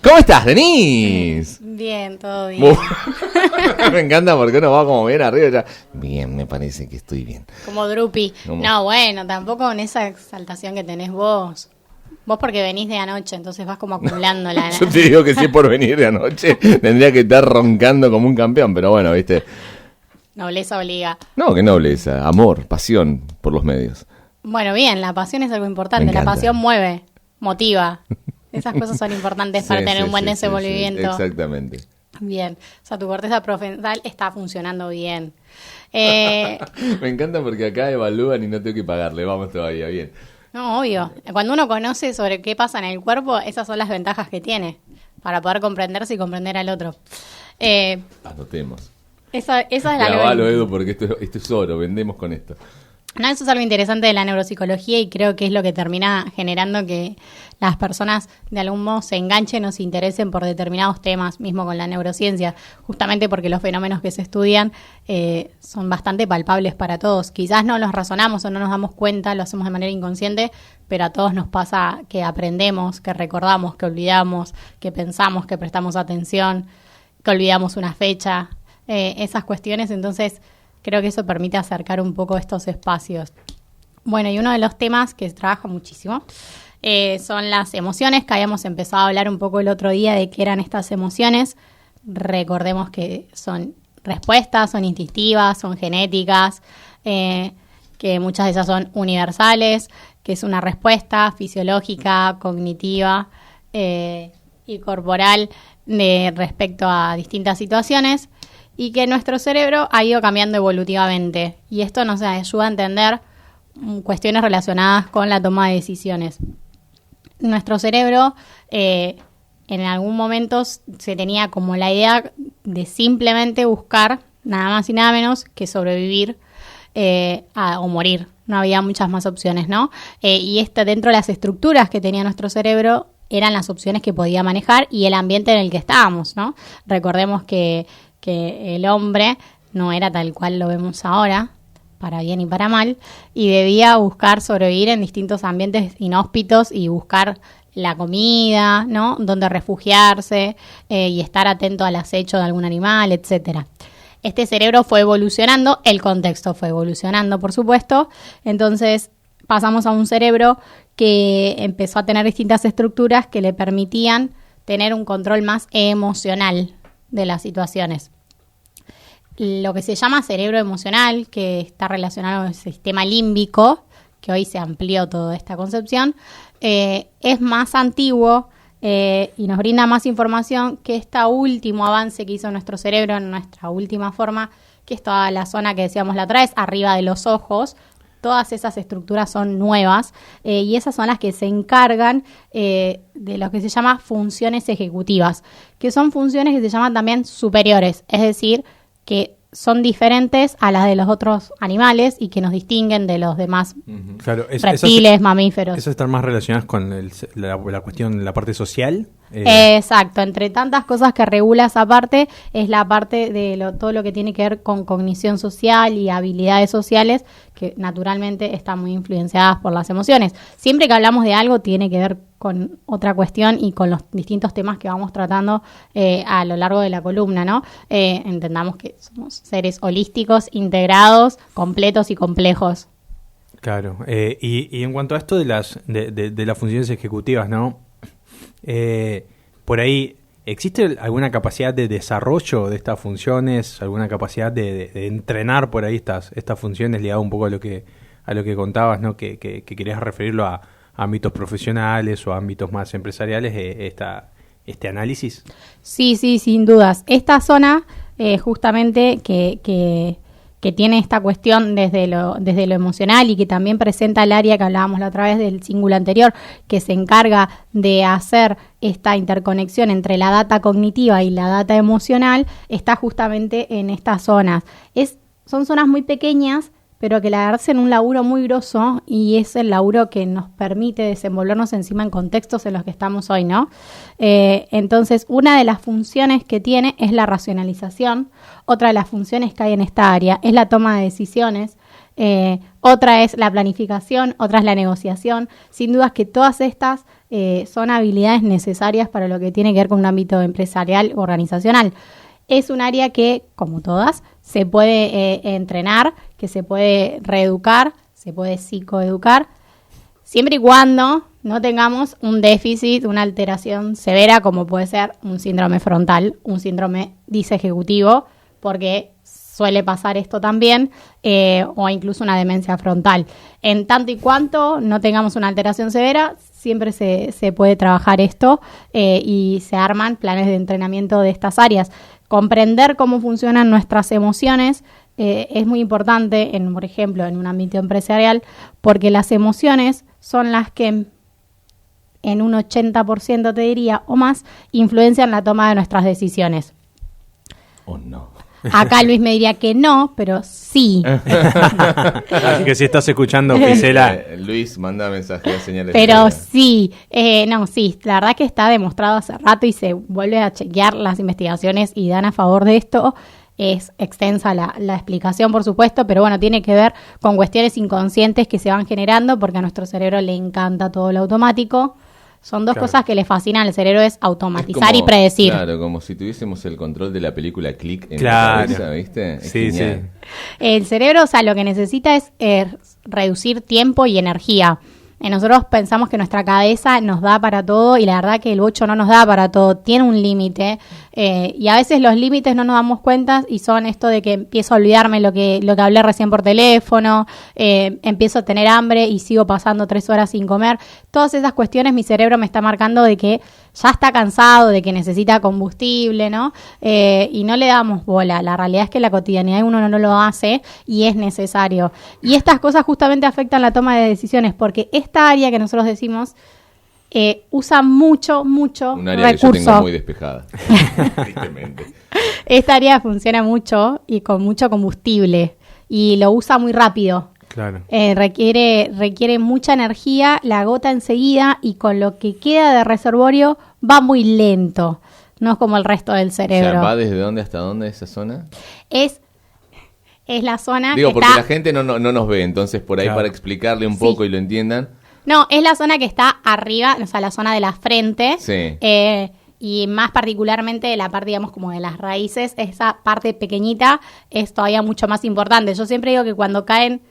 ¿Cómo estás, Denise? Bien, todo bien. Me encanta porque uno va como bien arriba ya. Bien, me parece que estoy bien. Como Drupi. No, bueno, tampoco con esa exaltación que tenés vos. Vos porque venís de anoche, entonces vas como acumulando la... Yo te digo que si es por venir de anoche, tendría que estar roncando como un campeón, pero bueno, viste. Nobleza obliga. No, que nobleza, amor, pasión por los medios. Bueno, bien, la pasión es algo importante. La pasión mueve, motiva. Esas cosas son importantes para tener un buen desenvolvimiento. Sí, exactamente. Bien, o sea, tu corteza prefrontal está funcionando bien. Me encanta porque acá evalúan y no tengo que pagarle, vamos todavía, bien. No, obvio. Cuando uno conoce sobre qué pasa en el cuerpo, esas son las ventajas que tiene para poder comprenderse y comprender al otro. Anotemos. Esa es la avalo, Edu, porque esto es oro, vendemos con esto. No, eso es algo interesante de la neuropsicología y creo que es lo que termina generando que las personas de algún modo se enganchen o se interesen por determinados temas, mismo con la neurociencia, justamente porque los fenómenos que se estudian son bastante palpables para todos. Quizás no los razonamos o no nos damos cuenta, lo hacemos de manera inconsciente, pero a todos nos pasa que aprendemos, que recordamos, que olvidamos, que pensamos, que prestamos atención, que olvidamos una fecha, esas cuestiones, entonces... Creo que eso permite acercar un poco estos espacios. Bueno, y uno de los temas que trabajo muchísimo son las emociones, que habíamos empezado a hablar un poco el otro día de qué eran estas emociones. Recordemos que son respuestas, son instintivas, son genéticas, que muchas de esas son universales, que es una respuesta fisiológica, cognitiva y corporal respecto a distintas situaciones. Y que nuestro cerebro ha ido cambiando evolutivamente. Y esto nos ayuda a entender cuestiones relacionadas con la toma de decisiones. Nuestro cerebro, en algún momento, se tenía como la idea de simplemente buscar nada más y nada menos que sobrevivir o morir. No había muchas más opciones, ¿no? Y dentro de las estructuras que tenía nuestro cerebro eran las opciones que podía manejar y el ambiente en el que estábamos, ¿no? Recordemos que el hombre no era tal cual lo vemos ahora, para bien y para mal, y debía buscar sobrevivir en distintos ambientes inhóspitos y buscar la comida, ¿no? Donde refugiarse y estar atento al acecho de algún animal, etcétera. Este cerebro fue evolucionando, el contexto fue evolucionando, por supuesto, entonces pasamos a un cerebro que empezó a tener distintas estructuras que le permitían tener un control más emocional de las situaciones. Lo que se llama cerebro emocional, que está relacionado al sistema límbico, que hoy se amplió toda esta concepción, es más antiguo y nos brinda más información que este último avance que hizo nuestro cerebro en nuestra última forma, que es toda la zona que decíamos la otra vez, arriba de los ojos. Todas esas estructuras son nuevas y esas son las que se encargan de lo que se llama funciones ejecutivas, que son funciones que se llaman también superiores, es decir, que son diferentes a las de los otros animales y que nos distinguen de los demás reptiles, mamíferos. ¿Eso están más relacionadas con la cuestión, la parte social? Exacto, entre tantas cosas que regula esa parte, es la parte de todo lo que tiene que ver con cognición social y habilidades sociales, que naturalmente están muy influenciadas por las emociones. Siempre que hablamos de algo tiene que ver con otra cuestión y con los distintos temas que vamos tratando a lo largo de la columna, ¿no? Entendamos que somos seres holísticos, integrados, completos y complejos. Claro, y en cuanto a esto de las funciones ejecutivas, ¿no? Por ahí, ¿existe alguna capacidad de desarrollo de estas funciones? ¿Alguna capacidad de entrenar por ahí estas funciones, ligado un poco a lo que contabas, ¿no? Que querías referirlo a ámbitos profesionales o ámbitos más empresariales, este análisis? Sí, sin dudas. Esta zona, justamente, que tiene esta cuestión desde lo emocional y que también presenta el área que hablábamos la otra vez del cíngulo anterior, que se encarga de hacer esta interconexión entre la data cognitiva y la data emocional, está justamente en estas zonas. Son zonas muy pequeñas, pero que la hacen un laburo muy grosso y es el laburo que nos permite desenvolvernos encima en contextos en los que estamos hoy, ¿no? Entonces, una de las funciones que tiene es la racionalización, otra de las funciones que hay en esta área es la toma de decisiones, otra es la planificación, otra es la negociación. Sin dudas que todas estas son habilidades necesarias para lo que tiene que ver con un ámbito empresarial, organizacional. Es un área que, como todas, se puede entrenar, que se puede reeducar, se puede psicoeducar, siempre y cuando no tengamos un déficit, una alteración severa, como puede ser un síndrome frontal, un síndrome disejecutivo, porque suele pasar esto también, o incluso una demencia frontal. En tanto y cuanto no tengamos una alteración severa, siempre se puede trabajar esto y se arman planes de entrenamiento de estas áreas. Comprender cómo funcionan nuestras emociones es muy importante, por ejemplo, en un ámbito empresarial, porque las emociones son las que en un 80% te diría o más influencian la toma de nuestras decisiones. ¿O no? Acá Luis me diría que no, pero sí. Así que si estás escuchando, Gisela. Luis, manda mensaje de señales. Pero sí, sí, la verdad que está demostrado hace rato y se vuelve a chequear las investigaciones y dan a favor de esto. Es extensa la explicación, por supuesto, pero bueno, tiene que ver con cuestiones inconscientes que se van generando porque a nuestro cerebro le encanta todo lo automático. Son dos cosas que le fascinan al cerebro, es automatizar y predecir. Claro, como si tuviésemos el control de la película Click en la cabeza, ¿viste? Es genial. El cerebro, o sea, lo que necesita es reducir tiempo y energía. Nosotros pensamos que nuestra cabeza nos da para todo y la verdad que el bocho no nos da para todo, tiene un límite y a veces los límites no nos damos cuenta y son esto de que empiezo a olvidarme lo que hablé recién por teléfono, empiezo a tener hambre y sigo pasando 3 horas sin comer. Todas esas cuestiones mi cerebro me está marcando de que ya está cansado, de que necesita combustible, ¿no? Y no le damos bola. La realidad es que la cotidianidad uno no lo hace y es necesario. Y estas cosas justamente afectan la toma de decisiones porque esta área que nosotros decimos usa mucho un área recurso. Que yo tengo muy despejada, tristemente. Esta área funciona mucho y con mucho combustible y lo usa muy rápido. Claro. Requiere mucha energía, la agota enseguida y con lo que queda de reservorio va muy lento, no es como el resto del cerebro. O sea, ¿va desde dónde hasta dónde esa zona? Es la zona Digo, que porque está... la gente no nos ve, entonces por ahí para explicarle un poco y lo entiendan. No, es la zona que está arriba, o sea, la zona de la frente. Sí. Y más particularmente la parte, digamos, como de las raíces, esa parte pequeñita es todavía mucho más importante. Yo siempre digo que cuando caen,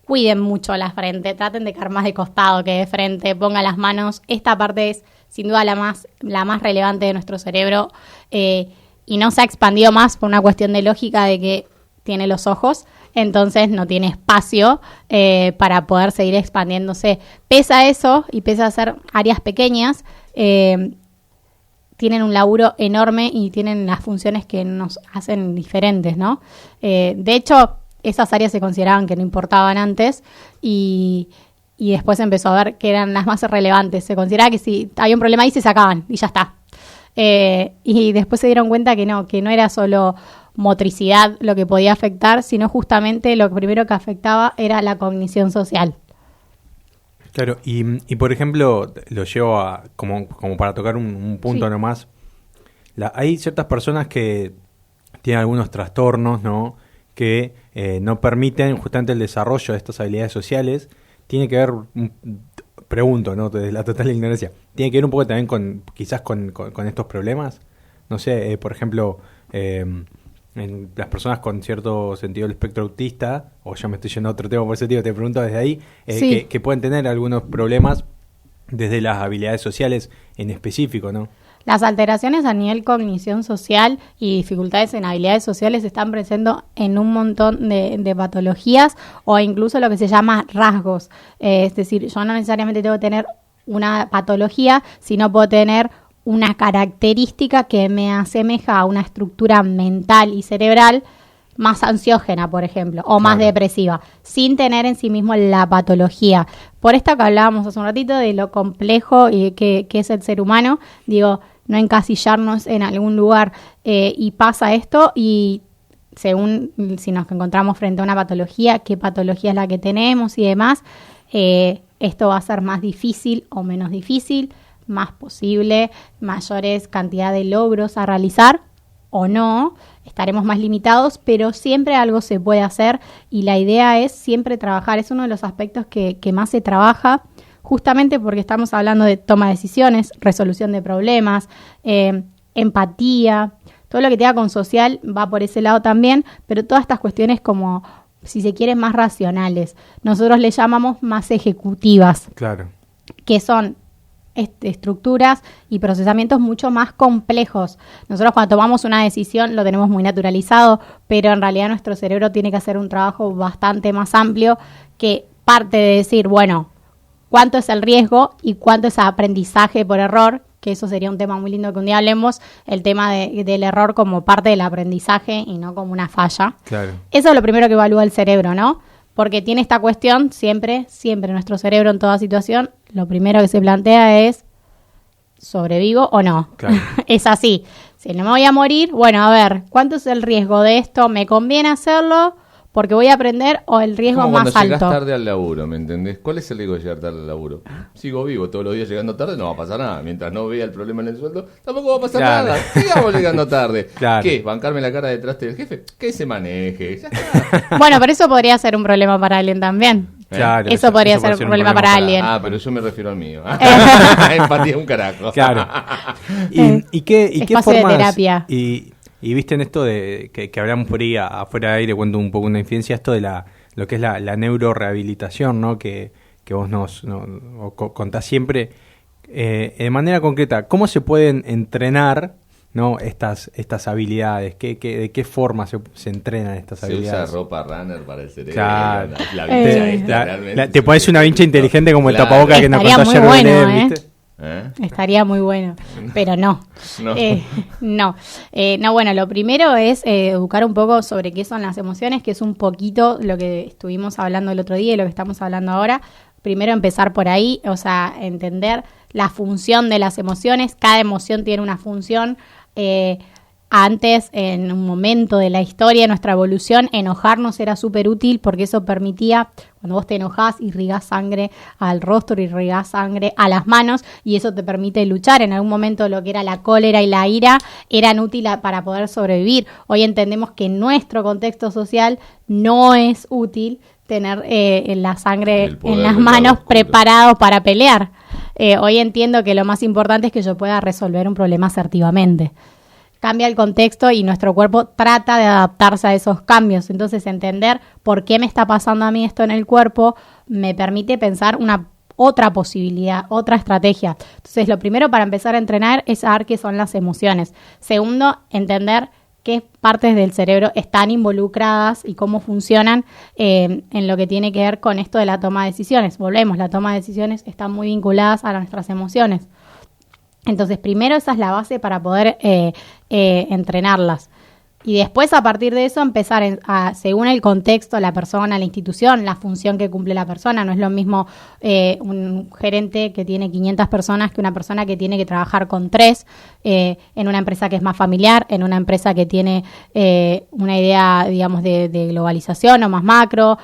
cuiden mucho la frente, traten de caer más de costado que de frente, pongan las manos. Esta parte es sin duda la más relevante de nuestro cerebro y no se ha expandido más por una cuestión de lógica de que tiene los ojos, entonces no tiene espacio para poder seguir expandiéndose. Pese a eso y pese a ser áreas pequeñas, tienen un laburo enorme y tienen las funciones que nos hacen diferentes, ¿no? De hecho, esas áreas se consideraban que no importaban antes y después se empezó a ver que eran las más relevantes. Se consideraba que si había un problema ahí se sacaban y ya está. Y después se dieron cuenta que no era solo motricidad lo que podía afectar, sino justamente lo primero que afectaba era la cognición social. Claro, y por ejemplo, lo llevo a como para tocar un punto nomás. Hay ciertas personas que tienen algunos trastornos, ¿no? Que no permiten justamente el desarrollo de estas habilidades sociales. Tiene que ver, pregunto, ¿no? Desde la total ignorancia, ¿tiene que ver un poco también quizás con estos problemas? No sé, por ejemplo, en las personas con cierto sentido del espectro autista, o ya me estoy yendo a otro tema, por ese te pregunto desde ahí, que pueden tener algunos problemas desde las habilidades sociales en específico, ¿no? Las alteraciones a nivel cognición social y dificultades en habilidades sociales están presentes en un montón de patologías o incluso lo que se llama rasgos. Es decir, yo no necesariamente tengo que tener una patología, sino puedo tener una característica que me asemeja a una estructura mental y cerebral más ansiógena, por ejemplo, o más depresiva, sin tener en sí mismo la patología. Por esto que hablábamos hace un ratito de lo complejo y que es el ser humano, digo, no encasillarnos en algún lugar y pasa esto y según si nos encontramos frente a una patología, qué patología es la que tenemos y demás, esto va a ser más difícil o menos difícil, más posible, mayores cantidad de logros a realizar o no, estaremos más limitados, pero siempre algo se puede hacer y la idea es siempre trabajar, es uno de los aspectos que más se trabaja justamente porque estamos hablando de toma de decisiones, resolución de problemas, empatía, todo lo que tenga con social va por ese lado también, pero todas estas cuestiones como, si se quiere, más racionales. Nosotros le llamamos más ejecutivas. Claro. Que son estructuras y procesamientos mucho más complejos. Nosotros cuando tomamos una decisión lo tenemos muy naturalizado, pero en realidad nuestro cerebro tiene que hacer un trabajo bastante más amplio que parte de decir, bueno, cuánto es el riesgo y cuánto es aprendizaje por error, que eso sería un tema muy lindo que un día hablemos, el tema del error como parte del aprendizaje y no como una falla. Claro. Eso es lo primero que evalúa el cerebro, ¿no? Porque tiene esta cuestión, siempre nuestro cerebro en toda situación, lo primero que se plantea es, ¿sobrevivo o no? Claro. Es así. Si no me voy a morir, bueno, a ver, ¿cuánto es el riesgo de esto? ¿Me conviene hacerlo porque voy a aprender o el riesgo como más cuando alto? llegas tarde al laburo, ¿me entendés? ¿Cuál es el riesgo de llegar tarde al laburo? Sigo vivo todos los días llegando tarde, no va a pasar nada. Mientras no vea el problema en el sueldo, tampoco va a pasar Claro. nada. Sigamos llegando tarde. Claro. ¿Qué? ¿Bancarme la cara detrás del jefe? Que se maneje. Ya está. Bueno, pero eso podría ser un problema para alguien también. Claro, Eso podría ser un problema para alguien. Ah, pero yo me refiero al mío. Empatía un carajo. Claro. ¿Y qué Espacio de formas? terapia. Y viste en esto de que hablamos por ahí afuera de aire, cuento un poco una infidencia, esto de lo que es la neurorehabilitación, ¿no? Que vos nos contás siempre. De manera concreta, ¿cómo se pueden entrenar, ¿no? estas habilidades? ¿De qué forma se entrenan estas Se habilidades? usa ropa runner para el cerebro. Claro. La vincha esta realmente. Te pones una vincha inteligente como el Claro. tapabocas que nos Estaría contó muy ayer bueno, Belén, ¿eh? ¿viste? Estaría muy bueno, pero no. No. No, bueno, lo primero es educar un poco sobre qué son las emociones, que es un poquito lo que estuvimos hablando el otro día y lo que estamos hablando ahora. Primero empezar por ahí, o sea, entender la función de las emociones. Cada emoción tiene una función. Antes, en un momento de la historia, de nuestra evolución, enojarnos era súper útil porque eso permitía, cuando vos te enojás, irrigás sangre al rostro, irrigás sangre a las manos y eso te permite luchar. En algún momento lo que era la cólera y la ira eran útiles para poder sobrevivir. Hoy entendemos que en nuestro contexto social no es útil tener la sangre en las manos preparados para pelear. Hoy entiendo que lo más importante es que yo pueda resolver un problema asertivamente. Cambia el contexto y nuestro cuerpo trata de adaptarse a esos cambios. Entonces, entender por qué me está pasando a mí esto en el cuerpo me permite pensar una otra posibilidad, otra estrategia. Entonces, lo primero para empezar a entrenar es saber qué son las emociones. Segundo, entender qué partes del cerebro están involucradas y cómo funcionan en lo que tiene que ver con esto de la toma de decisiones. Volvemos, la toma de decisiones están muy vinculadas a nuestras emociones. Entonces, primero esa es la base para poder entrenarlas. Y después, a partir de eso, empezar según el contexto, la persona, la institución, la función que cumple la persona. No es lo mismo un gerente que tiene 500 personas que una persona que tiene que trabajar con 3 en una empresa que es más familiar, en una empresa que tiene una idea, digamos, de globalización o más macro,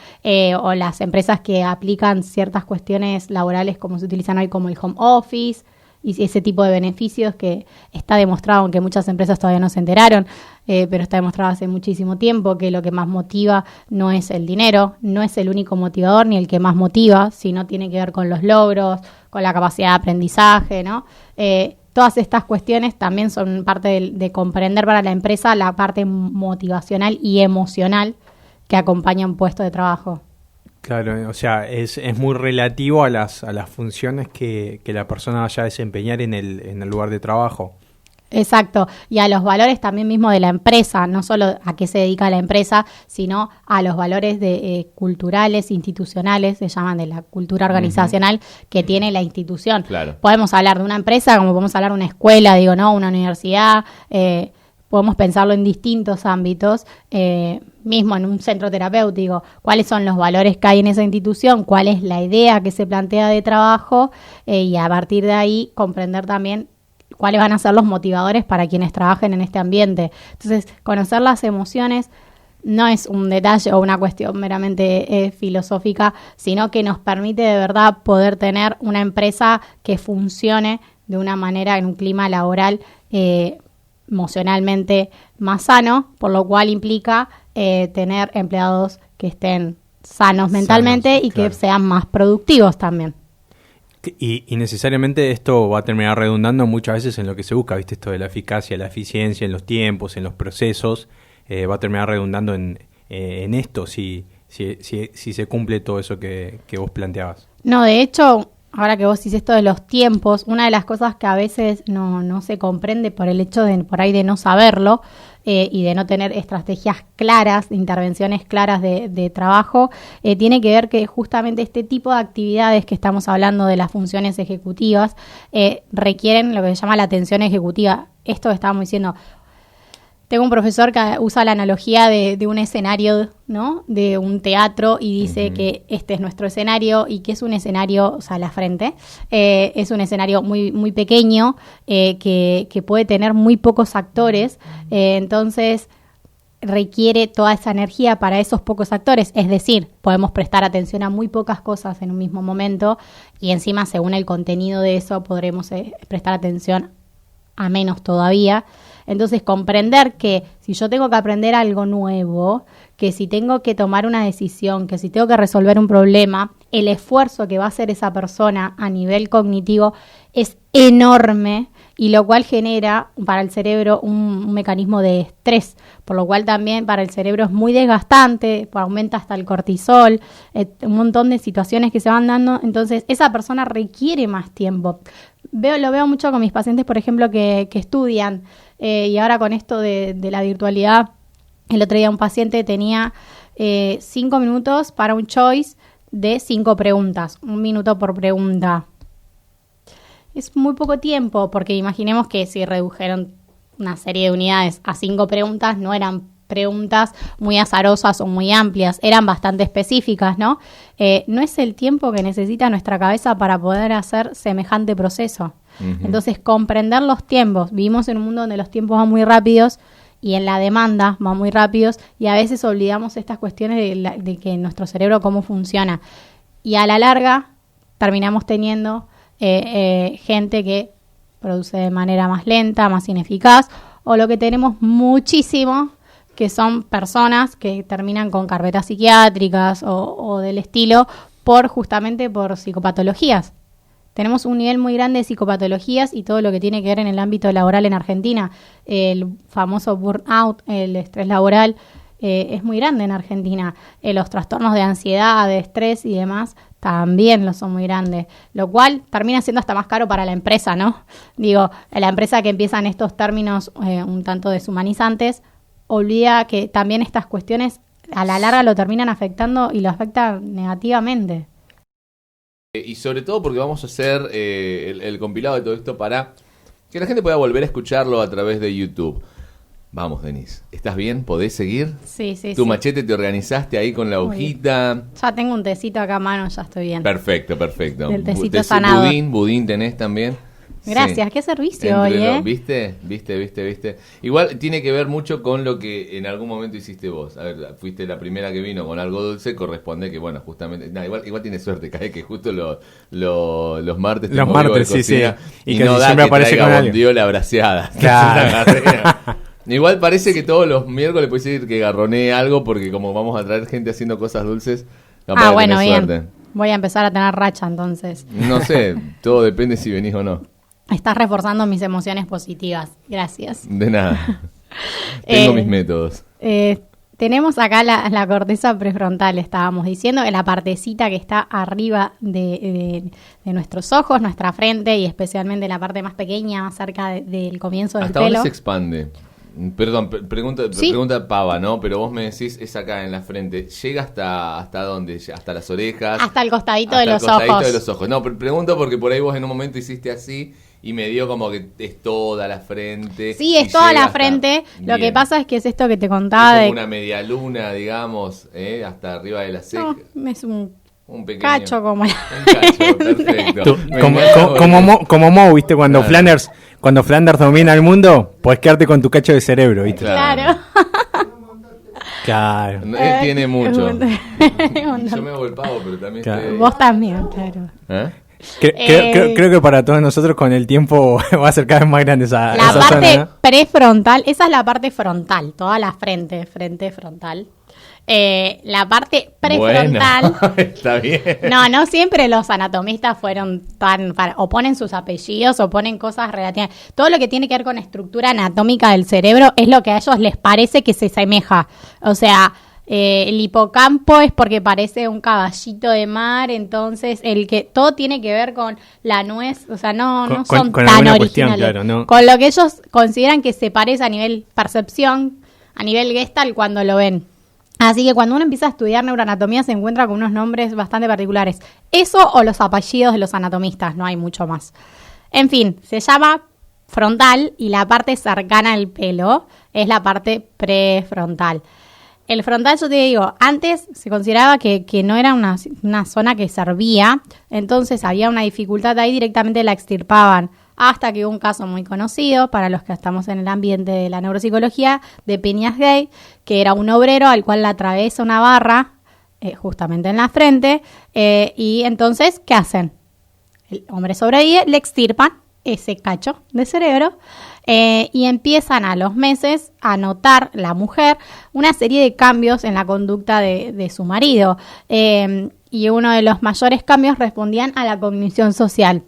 o las empresas que aplican ciertas cuestiones laborales como se utilizan hoy como el home office, y ese tipo de beneficios que está demostrado, aunque muchas empresas todavía no se enteraron, pero está demostrado hace muchísimo tiempo que lo que más motiva no es el dinero, no es el único motivador ni el que más motiva, sino tiene que ver con los logros, con la capacidad de aprendizaje, ¿no? Todas estas cuestiones también son parte de comprender para la empresa la parte motivacional y emocional que acompaña un puesto de trabajo. Claro, o sea, es muy relativo a las funciones que la persona vaya a desempeñar en el lugar de trabajo. Exacto, y a los valores también mismo de la empresa, no solo a qué se dedica la empresa, sino a los valores culturales, institucionales, se llaman de la cultura organizacional que tiene la institución. Claro. Podemos hablar de una empresa como podemos hablar de una escuela, digo, ¿no? Una universidad, podemos pensarlo en distintos ámbitos, mismo en un centro terapéutico, cuáles son los valores que hay en esa institución, cuál es la idea que se plantea de trabajo y a partir de ahí comprender también cuáles van a ser los motivadores para quienes trabajen en este ambiente. Entonces, conocer las emociones no es un detalle o una cuestión meramente filosófica, sino que nos permite de verdad poder tener una empresa que funcione de una manera en un clima laboral emocionalmente más sano, por lo cual implica tener empleados que estén sanos mentalmente y claro, que sean más productivos también. Y necesariamente esto va a terminar redundando muchas veces en lo que se busca, ¿viste? Esto de la eficacia, la eficiencia en los tiempos, en los procesos, va a terminar redundando en esto si se cumple todo eso que vos planteabas. No, de hecho, ahora que vos decís esto de los tiempos, una de las cosas que a veces no se comprende por el hecho de por ahí de no saberlo y de no tener estrategias claras, intervenciones claras de trabajo, tiene que ver que justamente este tipo de actividades que estamos hablando de las funciones ejecutivas requieren lo que se llama la atención ejecutiva. Esto que estábamos diciendo. Tengo un profesor que usa la analogía de un escenario, ¿no? De un teatro y dice que este es nuestro escenario y que es un escenario, o sea, la frente, es un escenario muy, muy pequeño que puede tener muy pocos actores, entonces requiere toda esa energía para esos pocos actores, es decir, podemos prestar atención a muy pocas cosas en un mismo momento y encima, según el contenido de eso, podremos prestar atención a menos todavía. Entonces, comprender que si yo tengo que aprender algo nuevo, que si tengo que tomar una decisión, que si tengo que resolver un problema, el esfuerzo que va a hacer esa persona a nivel cognitivo es enorme y lo cual genera para el cerebro un mecanismo de estrés, por lo cual también para el cerebro es muy desgastante, aumenta hasta el cortisol, un montón de situaciones que se van dando, entonces esa persona requiere más tiempo. Lo veo mucho con mis pacientes, por ejemplo, que estudian y ahora con esto de la virtualidad, el otro día un paciente tenía 5 minutos para un choice de 5 preguntas, 1 minuto por pregunta. Es muy poco tiempo, porque imaginemos que si redujeron una serie de unidades a 5 preguntas, no eran preguntas muy azarosas o muy amplias, eran bastante específicas, ¿no? No es el tiempo que necesita nuestra cabeza para poder hacer semejante proceso. Uh-huh. Entonces, comprender los tiempos. Vivimos en un mundo donde los tiempos van muy rápidos y en la demanda van muy rápidos y a veces olvidamos estas cuestiones de que nuestro cerebro cómo funciona. Y a la larga terminamos teniendo gente que produce de manera más lenta, más ineficaz, o lo que tenemos muchísimo, que son personas que terminan con carpetas psiquiátricas o del estilo justamente por psicopatologías. Tenemos un nivel muy grande de psicopatologías y todo lo que tiene que ver en el ámbito laboral en Argentina. El famoso burnout, el estrés laboral, es muy grande en Argentina. Los trastornos de ansiedad, de estrés y demás también lo son muy grandes, lo cual termina siendo hasta más caro para la empresa, ¿no? Digo, la empresa que empieza en estos términos un tanto deshumanizantes, olvida que también estas cuestiones a la larga lo terminan afectando y lo afectan negativamente. Y sobre todo porque vamos a hacer el compilado de todo esto para que la gente pueda volver a escucharlo a través de YouTube. Vamos, Denise, ¿estás bien? ¿Podés seguir? Sí. ¿Tu machete te organizaste ahí con la hojita? Ya tengo un tecito acá a mano, ya estoy bien. Perfecto. El tecito sanador. Budín tenés también. Gracias, sí. Qué servicio hoy, ¿Viste? Igual tiene que ver mucho con lo que en algún momento hiciste vos. A ver, fuiste la primera que vino con algo dulce, corresponde que, bueno, justamente... igual tiene suerte, cae que justo los martes... Los martes, sí. Y que no da siempre que aparece con bondiola braseada. Claro. Igual parece que todos los miércoles puedes decir que garronee algo, porque como vamos a traer gente haciendo cosas dulces... bueno, bien. Suerte. Voy a empezar a tener racha, entonces. No sé, todo depende si venís o no. Estás reforzando mis emociones positivas. Gracias. De nada. Tengo mis métodos. Tenemos acá la corteza prefrontal, estábamos diciendo, en la partecita que está arriba de nuestros ojos, nuestra frente y especialmente la parte más pequeña, más cerca del comienzo del pelo. ¿Hasta dónde se expande? Perdón, pregunta pava, ¿no? Pero vos me decís, es acá en la frente. ¿Llega hasta dónde? ¿Hasta las orejas? Hasta el costadito de los ojos. No, pregunto porque por ahí vos en un momento hiciste así y me dio como que es toda la frente. Sí, es toda la frente. Lo que pasa es que es esto que te contaba. Es como una media luna, digamos, hasta arriba de la ceja. No, es un pequeño cacho como un cacho, perfecto. Como Moe, ¿viste? Cuando Flanders domina el mundo, podés quedarte con tu cacho de cerebro, ¿viste? Claro. Claro. Él tiene mucho. Yo me hago el pavo, pero también claro. Vos también, claro. Creo que para todos nosotros con el tiempo va a ser cada vez más grande esa parte zona, ¿no? prefrontal, esa es la parte frontal, toda la frente frontal. La parte prefrontal. Bueno, está bien. No siempre los anatomistas fueron o ponen sus apellidos o ponen cosas relativas. Todo lo que tiene que ver con estructura anatómica del cerebro es lo que a ellos les parece que se asemeja. O sea, el hipocampo es porque parece un caballito de mar, entonces todo tiene que ver con la nuez, o sea, no son con tan originales. Cuestión, claro, ¿no? Con lo que ellos consideran que se parece a nivel percepción, a nivel Gestalt cuando lo ven. Así que cuando uno empieza a estudiar neuroanatomía se encuentra con unos nombres bastante particulares. Eso o los apellidos de los anatomistas, no hay mucho más. En fin, se llama frontal y la parte cercana al pelo es la parte prefrontal. El frontal, yo te digo, antes se consideraba que no era una zona que servía, entonces había una dificultad ahí, directamente la extirpaban. Hasta que hubo un caso muy conocido, para los que estamos en el ambiente de la neuropsicología, de Phineas Gage, que era un obrero al cual le atraviesa una barra, justamente en la frente, y entonces, ¿qué hacen? El hombre sobrevive, le extirpan ese cacho de cerebro, y empiezan a los meses a notar la mujer una serie de cambios en la conducta de su marido, y uno de los mayores cambios respondían a la cognición social.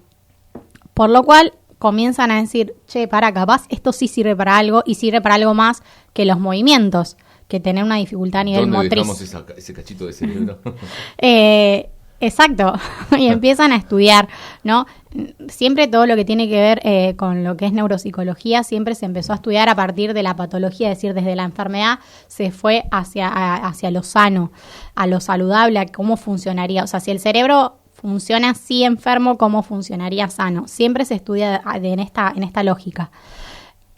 Por lo cual comienzan a decir, capaz esto sí sirve para algo y sirve para algo más que los movimientos, que tener una dificultad a nivel motriz. ¿Dónde dejamos ese cachito de cerebro? Exacto, y empiezan a estudiar, ¿no? Siempre todo lo que tiene que ver con lo que es neuropsicología, siempre se empezó a estudiar a partir de la patología, es decir, desde la enfermedad se fue hacia lo sano, a lo saludable, a cómo funcionaría. O sea, si el cerebro funciona así enfermo, ¿cómo funcionaría sano? Siempre se estudia en esta lógica.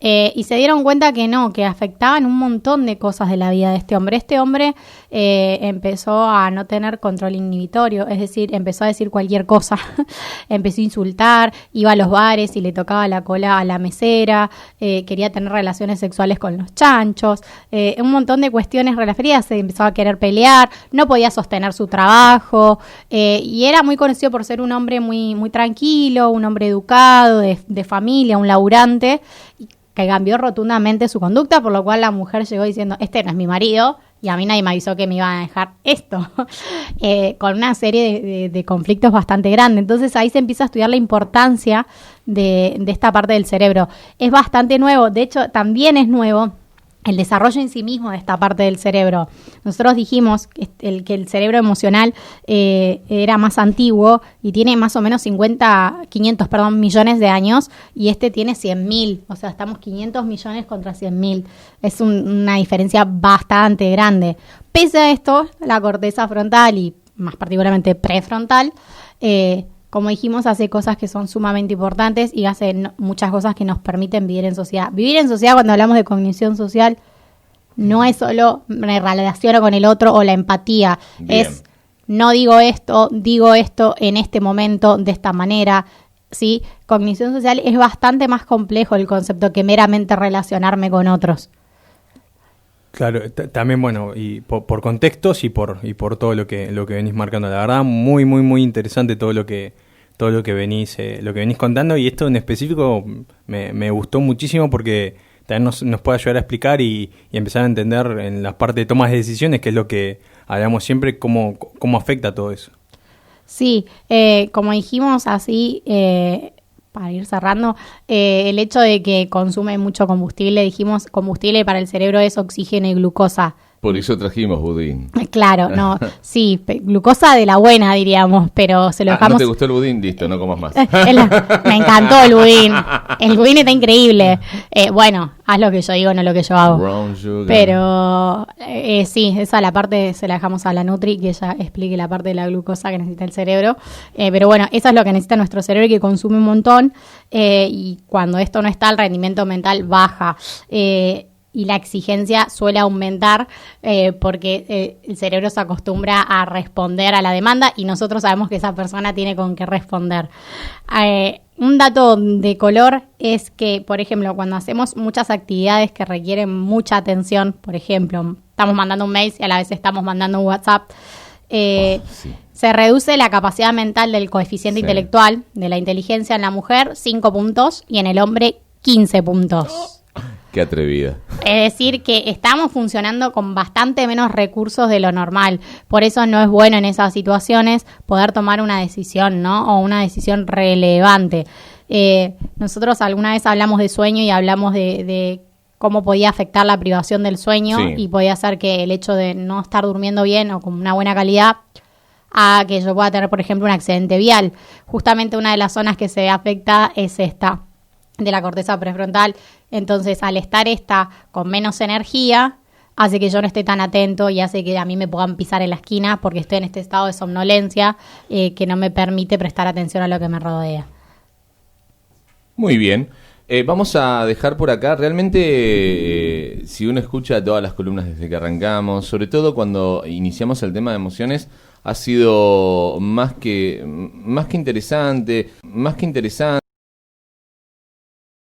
Y se dieron cuenta que no, que afectaban un montón de cosas de la vida de este hombre. Este hombre empezó a no tener control inhibitorio, es decir, empezó a decir cualquier cosa, empezó a insultar, iba a los bares y le tocaba la cola a la mesera, quería tener relaciones sexuales con los chanchos, un montón de cuestiones referidas, se empezó a querer pelear, no podía sostener su trabajo, y era muy conocido por ser un hombre muy, muy tranquilo, un hombre educado, de familia, un laburante, que cambió rotundamente su conducta, por lo cual la mujer llegó diciendo, este no es mi marido, y a mí nadie me avisó que me iban a dejar esto, con una serie de conflictos bastante grandes. Entonces ahí se empieza a estudiar la importancia de esta parte del cerebro. Es bastante nuevo, de hecho también es nuevo el desarrollo en sí mismo de esta parte del cerebro. Nosotros dijimos que el cerebro emocional era más antiguo y tiene más o menos 500 millones de años, y este tiene 100.000, o sea, estamos 500 millones contra 100.000. Es una diferencia bastante grande. Pese a esto, la corteza frontal y más particularmente prefrontal, como dijimos, hace cosas que son sumamente importantes y hace muchas cosas que nos permiten vivir en sociedad. Vivir en sociedad, cuando hablamos de cognición social, no es solo me relaciono con el otro o la empatía. Bien. Es no digo esto en este momento, de esta manera. ¿Sí? Cognición social es bastante más complejo el concepto que meramente relacionarme con otros. Claro, también, bueno, y por contextos y por todo lo que venís marcando. La verdad, muy, muy, muy interesante todo lo que venís contando, y esto en específico me gustó muchísimo porque también nos puede ayudar a explicar y empezar a entender en la parte de tomas de decisiones, que es lo que hablamos siempre, cómo afecta todo eso. Sí, como dijimos así, para ir cerrando, el hecho de que consume mucho combustible, dijimos, combustible para el cerebro es oxígeno y glucosa. Por eso trajimos budín. Claro, no, sí, glucosa de la buena, diríamos, pero se lo dejamos. ¿No te gustó el budín? Listo, no comas más. Me encantó el budín. El budín está increíble. Bueno, haz lo que yo digo, no lo que yo hago. Brown sugar. Pero sí, esa la parte se la dejamos a la Nutri, que ella explique la parte de la glucosa que necesita el cerebro. Pero bueno, eso es lo que necesita nuestro cerebro y que consume un montón. Y cuando esto no está, el rendimiento mental baja. Y la exigencia suele aumentar porque el cerebro se acostumbra a responder a la demanda y nosotros sabemos que esa persona tiene con qué responder. Un dato de color es que, por ejemplo, cuando hacemos muchas actividades que requieren mucha atención, por ejemplo, estamos mandando un mail y a la vez estamos mandando un WhatsApp, sí. Se reduce la capacidad mental del coeficiente intelectual, de la inteligencia en la mujer, 5 puntos, y en el hombre, 15 puntos. Qué atrevida. Es decir, que estamos funcionando con bastante menos recursos de lo normal. Por eso no es bueno en esas situaciones poder tomar una decisión, ¿no? O una decisión relevante. Nosotros alguna vez hablamos de sueño y hablamos de cómo podía afectar la privación del sueño, sí, y podía hacer que el hecho de no estar durmiendo bien o con una buena calidad a que yo pueda tener, por ejemplo, un accidente vial. Justamente una de las zonas que se afecta es esta, de la corteza prefrontal. Entonces, al estar esta con menos energía, hace que yo no esté tan atento y hace que a mí me puedan pisar en la esquina porque estoy en este estado de somnolencia que no me permite prestar atención a lo que me rodea. Muy bien. Vamos a dejar por acá, realmente, si uno escucha todas las columnas desde que arrancamos, sobre todo cuando iniciamos el tema de emociones, ha sido más que interesante,